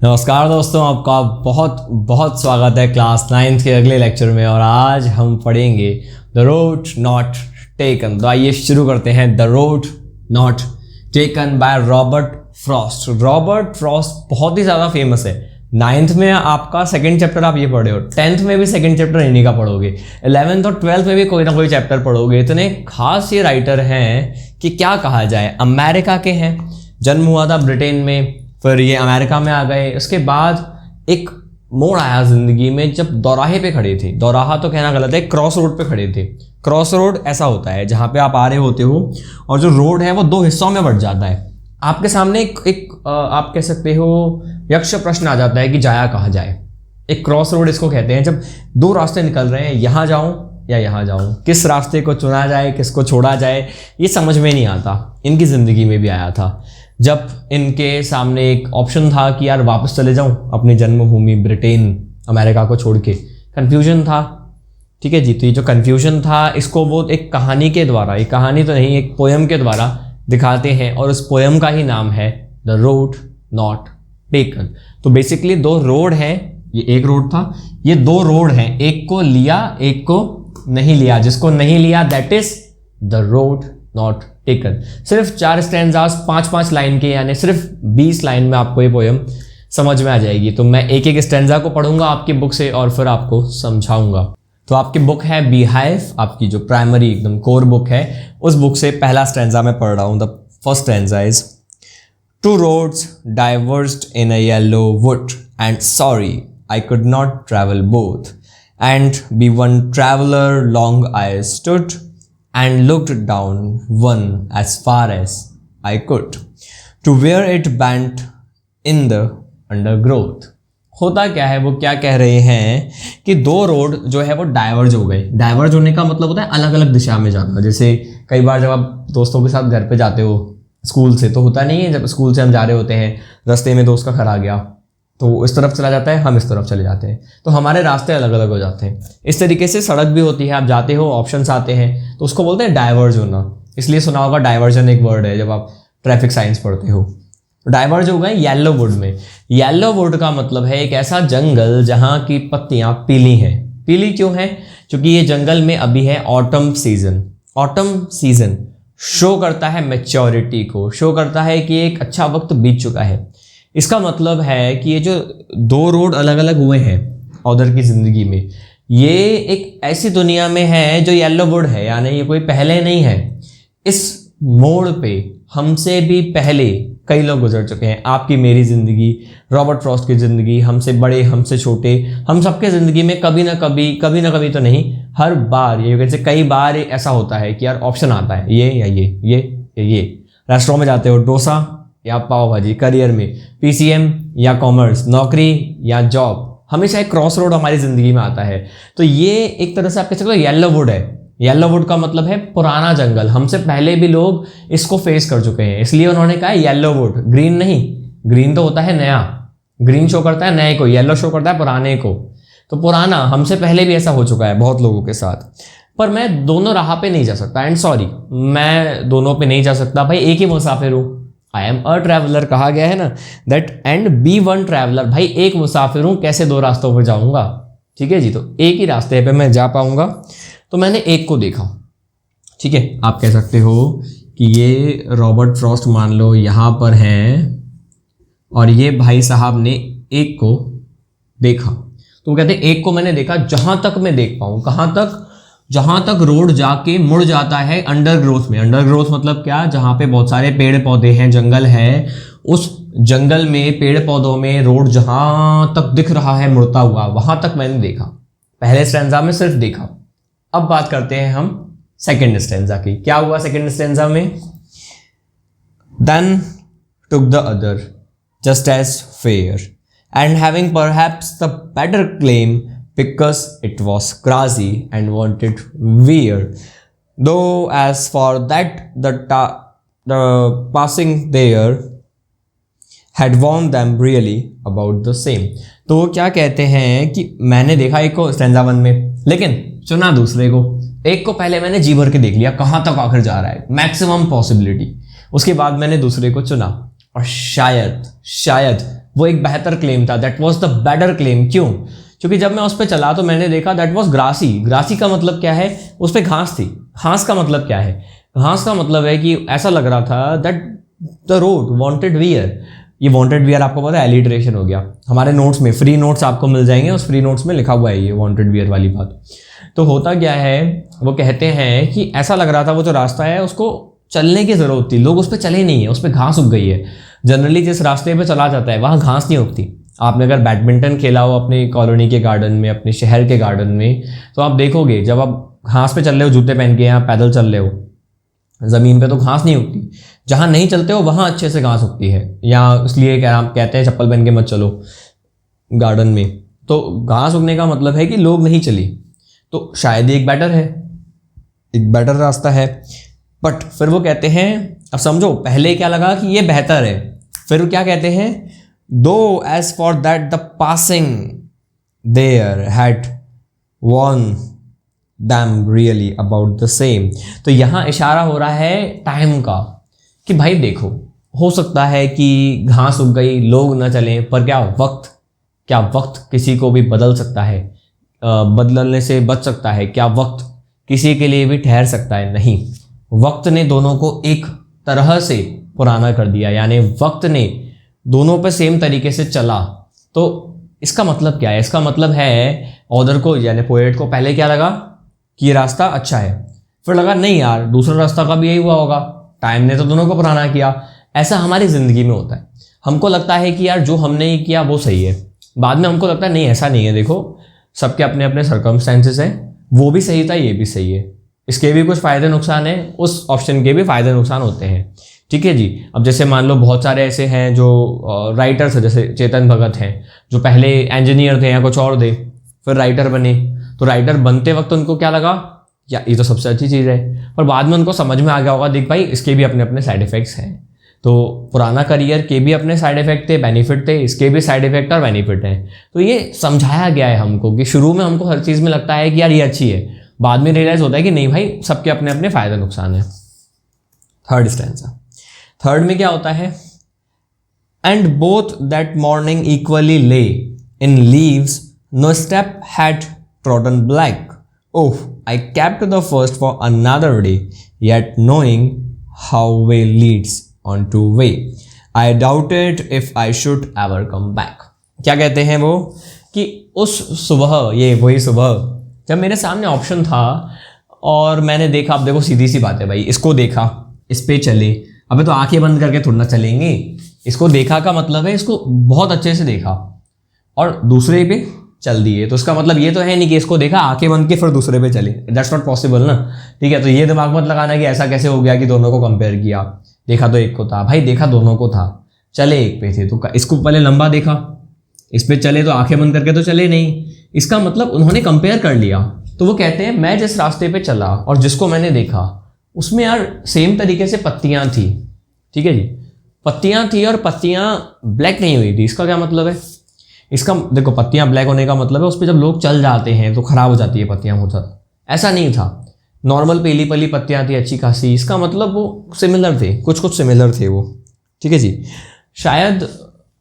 नमस्कार दोस्तों, आपका बहुत बहुत स्वागत है क्लास 9th के अगले लेक्चर में। और आज हम पढ़ेंगे द रोड नॉट टेकन। तो आइए शुरू करते हैं। The road not taken by Robert Frost. Robert Frost बहुत ही ज़्यादा फेमस है। 9th में आपका सेकंड चैप्टर आप ये पढ़े हो, 10th में भी सेकंड चैप्टर इन्हीं का पढ़ोगे, 11th और 12th में भी कोई ना कोई चैप्टर पढ़ोगे। इतने खास ये राइटर हैं कि क्या कहा जाए। अमेरिका के हैं, जन्म हुआ था ब्रिटेन में, फिर ये अमेरिका में आ गए। उसके बाद एक मोड़ आया ज़िंदगी में जब दौराहे पे खड़े थे। दौराहा तो कहना गलत है, क्रॉस रोड पे खड़े थे। क्रॉस रोड ऐसा होता है जहाँ पे आप आ रहे होते हो और जो रोड है वो दो हिस्सों में बंट जाता है। आपके सामने एक आप कह सकते हो यक्ष प्रश्न आ जाता है कि जाया कहाँ जाए। एक क्रॉस रोड इसको कहते हैं, जब दो रास्ते निकल रहे हैं, यहाँ जाऊँ या यहाँ जाऊँ, किस रास्ते को चुना जाए, किसको छोड़ा जाए, ये समझ में नहीं आता। इनकी ज़िंदगी में भी आया था जब इनके सामने एक ऑप्शन था कि यार वापस चले जाऊं अपनी जन्मभूमि ब्रिटेन, अमेरिका को छोड़ के। कन्फ्यूजन था, ठीक है जी। तो ये जो कन्फ्यूजन था इसको वो एक कहानी के द्वारा, एक कहानी तो नहीं, एक पोयम के द्वारा दिखाते हैं। और उस पोयम का ही नाम है द रोड नॉट टेकन। तो बेसिकली दो रोड हैं, ये एक रोड था, ये दो रोड हैं, एक को लिया एक को नहीं लिया। जिसको नहीं लिया that is the road not taken. सिर्फ 4 स्टैंजास 5-5 लाइन के, यानी सिर्फ 20 लाइन में आपको ये पोयम समझ में आ जाएगी। तो मैं एक एक स्टैंजा को पढ़ूंगा आपकी बुक से और फिर आपको समझाऊंगा। तो आपकी बुक है बीहाइव, आपकी जो प्राइमरी एकदम कोर बुक है, उस बुक से पहला स्टैंजा मैं पढ़ रहा हूँ। The first stanza is two roads diverged in a yellow wood and sorry I could not travel both and be one traveller long I stood and looked down one as far as I could to where it bent in the undergrowth। होता क्या है, वो क्या कह रहे हैं कि दो रोड जो है वो डाइवर्ज हो गए। डाइवर्ज होने का मतलब होता है अलग अलग दिशा में जाना। जैसे कई बार जब आप दोस्तों के साथ घर पे जाते हो स्कूल से, तो होता नहीं है, जब स्कूल से हम जा रहे होते हैं, रास्ते में दोस्त का घर आ गया तो इस तरफ चला जाता है, हम इस तरफ चले जाते हैं, तो हमारे रास्ते अलग अलग हो जाते हैं। इस तरीके से सड़क भी होती है, आप जाते हो, ऑप्शंस आते हैं, तो उसको बोलते हैं डाइवर्ज होना। इसलिए सुना होगा डाइवर्जन एक वर्ड है जब आप ट्रैफिक साइंस पढ़ते हो। डाइवर्ज हो गए येलो वुड में। येलो वुड का मतलब है एक ऐसा जंगल जहाँ की पत्तियाँ पीली हैं। पीली क्यों है? क्योंकि ये जंगल में अभी है autumn season. Autumn season show करता है मैच्योरिटी को, शो करता है कि एक अच्छा वक्त बीत चुका है। इसका मतलब है कि ये जो दो रोड अलग अलग हुए हैं ऑथर की ज़िंदगी में, ये एक ऐसी दुनिया में है जो येलो वुड है, यानी ये कोई पहले नहीं है। इस मोड़ पे हमसे भी पहले कई लोग गुजर चुके हैं। आपकी मेरी ज़िंदगी, रॉबर्ट फ्रॉस्ट की ज़िंदगी, हमसे बड़े हमसे छोटे, हम सबके ज़िंदगी में कभी ना कभी तो नहीं, हर बार, ये वैसे कई बार ऐसा होता है कि यार ऑप्शन आता है ये या ये। रेस्टोरेंट में जाते हो, डोसा या पाव भाजी, करियर में पीसीएम या कॉमर्स, नौकरी या जॉब, हमेशा एक क्रॉस रोड हमारी ज़िंदगी में आता है। तो ये एक तरह से आप कह सकते हो येलो वुड है। येलो वुड का मतलब है पुराना जंगल, हमसे पहले भी लोग इसको फेस कर चुके हैं, इसलिए उन्होंने कहा येलो वुड। ग्रीन नहीं, ग्रीन तो होता है नया, ग्रीन शो करता है नए को, येलो शो करता है पुराने को। तो पुराना, हमसे पहले भी ऐसा हो चुका है बहुत लोगों के साथ। पर मैं दोनों राह पे नहीं जा सकता, एंड सॉरी, मैं दोनों पे नहीं जा सकता भाई, एक ही मुसाफिर हूँ। आई एम अ ट्रैवलर कहा गया है ना, that and be one traveller. भाई एक मुसाफिर हूँ, कैसे दो रास्तों पर जाऊँगा? ठीक है जी, तो एक ही रास्ते पे मैं जा पाऊँगा। तो मैंने एक को देखा, ठीक है। आप कह सकते हो कि ये रॉबर्ट फ्रॉस्ट मान लो यहाँ पर हैं और ये भाई साहब ने एक को देखा। तो वो कहते हैं एक को मैंने देखा जहाँ तक मैं देख पाऊँ। कहाँ तक? जहाँ तक रोड जाके मुड़ जाता है अंडरग्रोथ में। अंडरग्रोथ मतलब क्या? जहाँ पे बहुत सारे पेड़ पौधे हैं, जंगल है, उस जंगल में पेड़ पौधों में रोड जहाँ तक दिख रहा है मुड़ता हुआ, वहाँ तक मैंने देखा। पहले स्टैंजा में सिर्फ देखा। अब बात करते हैं हम सेकेंड स्टैंजा की। क्या हुआ सेकेंड स्टैंजा में? Then took the other just as fair and having perhaps the better claim because it was crazy and wanted weird, though as for that the passing there had warned them really about the same। तो वो क्या कहते हैं कि मैंने देखा एक को स्टैंजा 1 में, लेकिन चुना दूसरे को। एक को पहले मैंने जी भर के देख लिया कहाँ तक आखिर जा रहा है, मैक्सिमम पॉसिबिलिटी। उसके बाद मैंने दूसरे को चुना और शायद वो एक बेहतर क्लेम था, that was the better claim. क्यों? क्योंकि जब मैं उस पर चला तो मैंने देखा दैट वॉज ग्रासी। ग्रासी का मतलब क्या है? उस पर घास थी। घास का मतलब क्या है? घास का मतलब है कि ऐसा लग रहा था that the road wanted wear. ये वांटेड वियर आपको पता है एलिटरेशन हो गया। हमारे नोट्स में फ्री नोट्स आपको मिल जाएंगे, उस फ्री नोट्स में लिखा हुआ है ये वांटेड वियर वाली बात। तो होता क्या है, वो कहते हैं कि ऐसा लग रहा था वो जो रास्ता है उसको चलने की ज़रूरत थी, लोग उस पर चले नहीं है, उस पर घास उग गई है। जनरली जिस रास्ते पे चला जाता है वहाँ घास नहीं उगती। आपने अगर बैडमिंटन खेला हो अपनी कॉलोनी के गार्डन में, अपने शहर के गार्डन में, तो आप देखोगे जब आप घास पे चल रहे हो जूते पहन के या पैदल चल रहे हो, ज़मीन पे तो घास नहीं उगती। जहाँ नहीं चलते हो वहाँ अच्छे से घास उगती है, या इसलिए क्या आप कहते हैं चप्पल पहन के मत चलो गार्डन में। तो घास उगने का मतलब है कि लोग नहीं चली, तो शायद ये एक बेटर है, एक बेटर रास्ता है। बट फिर वो कहते हैं, अब समझो पहले क्या लगा कि ये बेहतर है, फिर क्या कहते हैं, though as for that the passing there had worn them really about the same. तो यहाँ इशारा हो रहा है टाइम का कि भाई देखो, हो सकता है कि घास उग गई, लोग न चलें, पर क्या वक्त किसी को भी बदल सकता है, बदलने से बच सकता है? क्या वक्त किसी के लिए भी ठहर सकता है? नहीं, वक्त ने दोनों को एक तरह से पुराना कर दिया, यानी वक्त ने दोनों पे सेम तरीके से चला। तो इसका मतलब क्या है? इसका मतलब है ऑथर को यानी पोएट को पहले क्या लगा कि ये रास्ता अच्छा है, फिर लगा नहीं यार दूसरा रास्ता का भी यही हुआ होगा, टाइम ने तो दोनों को पुराना किया। ऐसा हमारी ज़िंदगी में होता है, हमको लगता है कि यार जो हमने किया वो सही है, बाद में हमको लगता है नहीं ऐसा नहीं है, देखो सबके अपने अपने सर्कमस्टेंसेस हैं, वो भी सही था ये भी सही है, इसके भी कुछ फ़ायदे नुकसान हैं, उस ऑप्शन के भी फ़ायदे नुकसान होते हैं। ठीक है जी। अब जैसे मान लो बहुत सारे ऐसे हैं जो राइटर्स हैं, जैसे चेतन भगत हैं, जो पहले इंजीनियर थे या कुछ और थे, फिर राइटर बने। तो राइटर बनते वक्त उनको क्या लगा, या ये तो सबसे अच्छी चीज़ है, पर बाद में उनको समझ में आ गया होगा देख भाई इसके भी अपने अपने साइड इफ़ेक्ट्स हैं। तो पुराना करियर के भी अपने साइड इफ़ेक्ट थे, बेनिफिट थे, इसके भी साइड इफ़ेक्ट और बेनिफिट हैं। तो ये समझाया गया है हमको कि शुरू में हमको हर चीज़ में लगता है कि यार ये अच्छी है, बाद में रियलाइज़ होता है कि नहीं भाई सबके अपने अपने फ़ायदे नुकसान हैं। थर्ड स्टैंजा, थर्ड में क्या होता है, and both that morning equally lay in leaves no step had trodden black, oh I kept the first for another day yet knowing how way leads on to way, I doubted if I should ever come back. क्या कहते हैं वो कि उस सुबह, ये वही सुबह जब मेरे सामने ऑप्शन था और मैंने देखा, अब देखो सीधी सी बात है भाई, इसको देखा, इस पे चले, अबे तो आंखें बंद करके थोड़ा ना चलेंगे, इसको देखा का मतलब है इसको बहुत अच्छे से देखा और दूसरे पे चल दिए। तो इसका मतलब ये तो है नहीं कि इसको देखा आंखें बंद के फिर दूसरे पे चले, दैट्स नॉट पॉसिबल ना। ठीक है, तो ये दिमाग मत लगाना कि ऐसा कैसे हो गया कि दोनों को कंपेयर किया, देखा तो एक को था भाई, देखा दोनों को था, चले एक पे थे, तो इसको पहले लंबा देखा, इस पे चले तो आंखें बंद करके तो चले नहीं, इसका मतलब उन्होंने कंपेयर कर लिया। तो वो कहते हैं मैं जिस रास्ते पे चला और जिसको मैंने देखा उसमें यार सेम तरीके से पत्तियां थी। ठीक है जी, पत्तियां थी और पत्तियां ब्लैक नहीं हुई थी। इसका क्या मतलब है? इसका देखो, पत्तियां ब्लैक होने का मतलब है उस पर जब लोग चल जाते हैं तो खराब हो जाती है पत्तियां, होता ऐसा नहीं था, नॉर्मल पीली पली पत्तियां थी अच्छी खासी। इसका मतलब वो सिमिलर थे, कुछ कुछ सिमिलर थे वो। ठीक है जी, शायद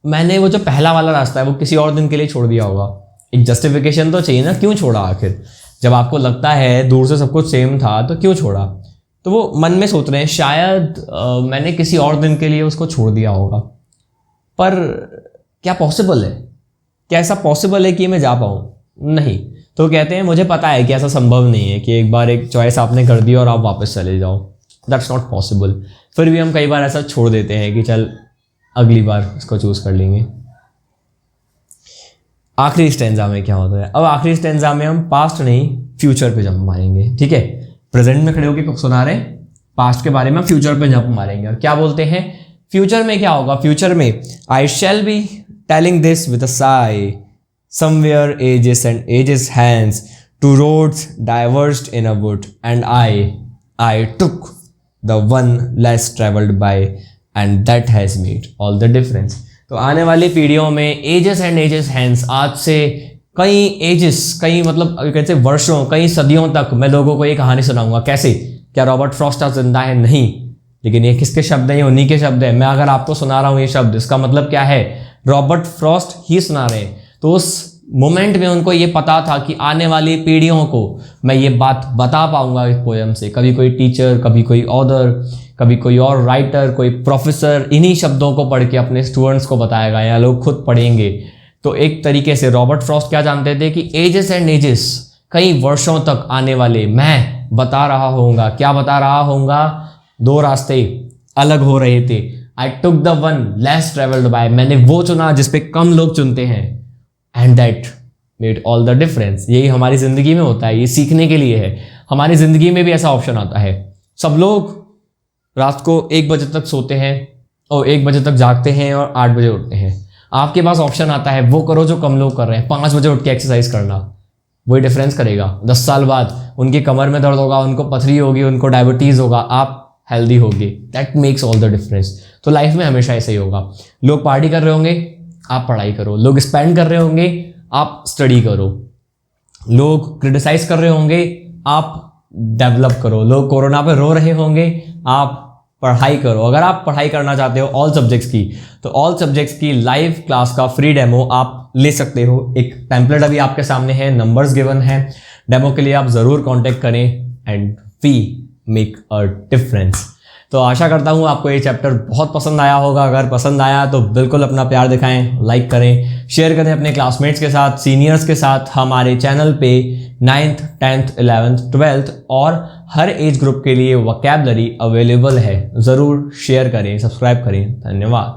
मैंने वो जो पहला वाला रास्ता है वो किसी और दिन के लिए छोड़ दिया होगा। एक जस्टिफिकेशन तो चाहिए ना, क्यों छोड़ा आखिर, जब आपको लगता है दूर से सब कुछ सेम था तो क्यों छोड़ा। तो वो मन में सोच रहे हैं शायद मैंने किसी और दिन के लिए उसको छोड़ दिया होगा, पर क्या पॉसिबल है, क्या ऐसा पॉसिबल है कि मैं जा पाऊँ? नहीं। तो कहते हैं मुझे पता है कि ऐसा संभव नहीं है कि एक बार एक चॉइस आपने कर दी और आप वापस चले जाओ, दैट्स नॉट पॉसिबल। फिर भी हम कई बार ऐसा छोड़ देते हैं कि चल अगली बार इसको चूज़ कर लेंगे। आखिरी स्टेंजा में क्या होता है, अब आखिरी स्टेंजा में हम पास्ट नहीं फ्यूचर पे जंप मारेंगे। ठीक है, प्रेजेंट में खड़े होकर सुना रहे, पास्ट के बारे में फ्यूचर पे जंप मारेंगे। और क्या बोलते हैं फ्यूचर में क्या होगा? फ्यूचर में I shall be telling this with a sigh, somewhere ages and ages hence two roads diverged in a wood and I took the one less travelled by and that has made all the difference. तो आने वाली पीढ़ियों में edges and edges hence, आज से कई edges, कई मतलब कहते हैं वर्षों, कई सदियों तक मैं लोगों को ये कहानी सुनाऊंगा। कैसे? क्या रॉबर्ट फ्रॉस्ट आज जिंदा है? नहीं, लेकिन ये किसके शब्द हैं? ये उन्हीं के शब्द हैं। मैं अगर आपको सुना रहा हूँ ये शब्द, इसका मतलब क्या है? रॉबर्ट फ्रॉस्ट ही सुना रहे हैं। तो उस मोमेंट में उनको ये पता था कि आने वाली पीढ़ियों को मैं ये बात बता पाऊंगा इस पोएम से। कभी कोई टीचर, कभी कोई ऑथर, कभी कोई और राइटर, कोई प्रोफेसर इन्हीं शब्दों को पढ़ के अपने स्टूडेंट्स को बताएगा या लोग खुद पढ़ेंगे। तो एक तरीके से रॉबर्ट फ्रॉस्ट क्या जानते थे कि एजेस एंड एजेस, कई वर्षों तक आने वाले मैं बता रहा होऊंगा। क्या बता रहा होऊंगा? दो रास्ते अलग हो रहे थे। I took the one less travelled by, मैंने वो चुना जिसपे कम लोग चुनते हैं। And that made all the difference. यही हमारी ज़िंदगी में होता है, ये सीखने के लिए है। हमारी ज़िंदगी में भी ऐसा ऑप्शन आता है। सब लोग रात को 1 बजे तक सोते हैं और 1 बजे तक जागते हैं और 8 बजे उठते हैं। आपके पास ऑप्शन आता है वो करो जो कम लोग कर रहे हैं, 5 बजे उठ के एक्सरसाइज करना। वही डिफरेंस करेगा। 10 साल बाद उनकी कमर में दर्द होगा, उनको पथरी होगी, उनको डायबिटीज़ होगा, आप हेल्दी होगे। That makes all the difference. तो लाइफ में हमेशा ऐसा ही होगा। लोग पार्टी कर रहे होंगे, आप पढ़ाई करो। लोग स्पेंड कर रहे होंगे, आप स्टडी करो। लोग क्रिटिसाइज कर रहे होंगे, आप डेवलप करो। लोग कोरोना पे रो रहे होंगे, आप पढ़ाई करो। अगर आप पढ़ाई करना चाहते हो ऑल सब्जेक्ट्स की, तो ऑल सब्जेक्ट्स की लाइव क्लास का फ्री डेमो आप ले सकते हो। एक टेम्पलेट अभी आपके सामने है, नंबर्स गिवन है। डेमो के लिए आप ज़रूर कॉन्टेक्ट करें and we make a difference. तो आशा करता हूँ आपको ये चैप्टर बहुत पसंद आया होगा। अगर पसंद आया तो बिल्कुल अपना प्यार दिखाएं, लाइक करें, शेयर करें अपने क्लासमेट्स के साथ, सीनियर्स के साथ। हमारे चैनल पे 9th, 10th, 11th, 12th और हर एज ग्रुप के लिए वोकैबुलरी अवेलेबल है। ज़रूर शेयर करें, सब्सक्राइब करें। धन्यवाद।